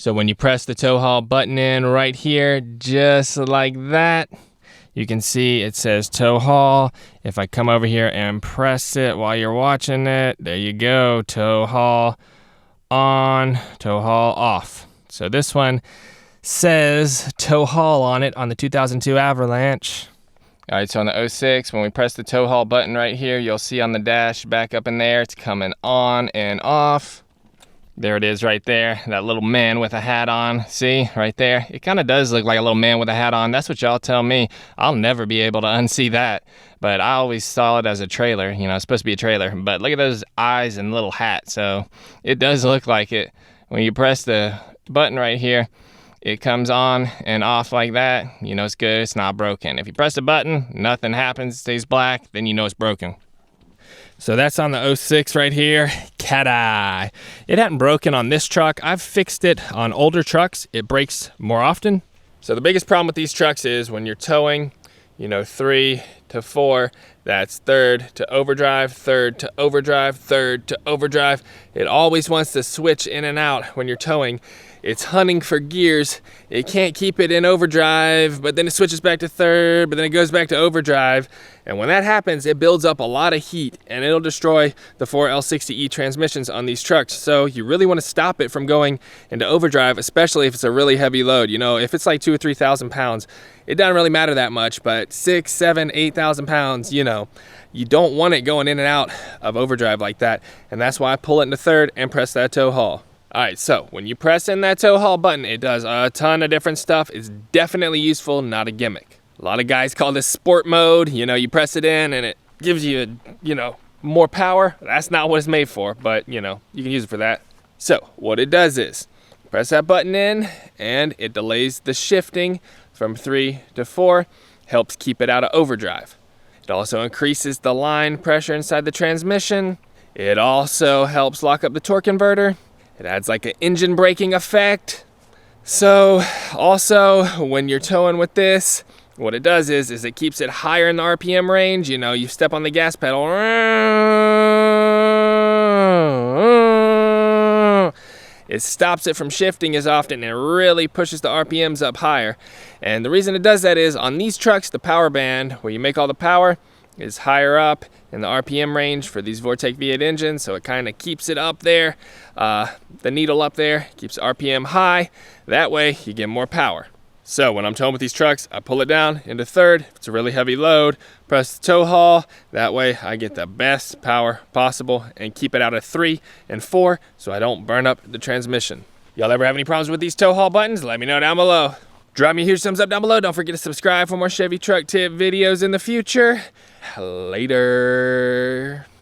So when you press the tow haul button in right here, just like that, you can see it says tow haul. If I come over here and press it while you're watching it, there you go, tow haul on, tow haul off. So this one says tow haul on it on the 2002 Avalanche. All right, so on the 06, when we press the tow haul button right here, you'll see on the dash back up in there, it's coming on and off. There it is right there, that little man with a hat on. See, right there? It kind of does look like a little man with a hat on. That's what y'all tell me. I'll never be able to unsee that, but I always saw it as a trailer. You know, it's supposed to be a trailer, but look at those eyes and little hat. So it does look like it. When you press the button right here, it comes on and off like that. You know it's good, it's not broken. If you press the button, nothing happens, stays black, then you know it's broken. So that's on the 06 right here, cat eye. It hadn't broken on this truck. I've fixed it on older trucks. It breaks more often. So the biggest problem with these trucks is when you're towing, you know, 3 to 4, that's third to overdrive, third to overdrive, third to overdrive. It always wants to switch in and out when you're towing. It's hunting for gears. It can't keep it in overdrive, but then it switches back to third, but then it goes back to overdrive. And when that happens, it builds up a lot of heat and it'll destroy the 4L60E transmissions on these trucks. So you really want to stop it from going into overdrive, especially if it's a really heavy load. You know, if it's like 2,000 or 3,000 pounds, it doesn't really matter that much, but 6,000, 7,000, 8,000 pounds, you know, you don't want it going in and out of overdrive like that. And that's why I pull it into third and press that tow haul. All right, so when you press in that tow haul button, it does a ton of different stuff. It's definitely useful, not a gimmick. A lot of guys call this sport mode. You know, you press it in and it gives you, you know, more power. That's not what it's made for, but you know, you can use it for that. So what it does is press that button in and it delays the shifting from 3 to 4, helps keep it out of overdrive. It also increases the line pressure inside the transmission. It also helps lock up the torque converter. It adds like an engine braking effect. So also when you're towing with this, what it does is it keeps it higher in the RPM range. You know, you step on the gas pedal, it stops it from shifting as often and it really pushes the RPMs up higher. And the reason it does that is on these trucks, the power band where you make all the power is higher up in the RPM range for these Vortec V8 engines, so it kind of keeps it up there, the needle up there, keeps RPM high. That way you get more power. So when I'm towing with these trucks, I pull it down into third. If it's a really heavy load, press the tow haul. That way I get the best power possible and keep it out of 3 and 4 so I don't burn up the transmission. Y'all ever have any problems with these tow haul buttons? Let me know down below. Drop me a huge thumbs up down below. Don't forget to subscribe for more Chevy truck tip videos in the future. Later.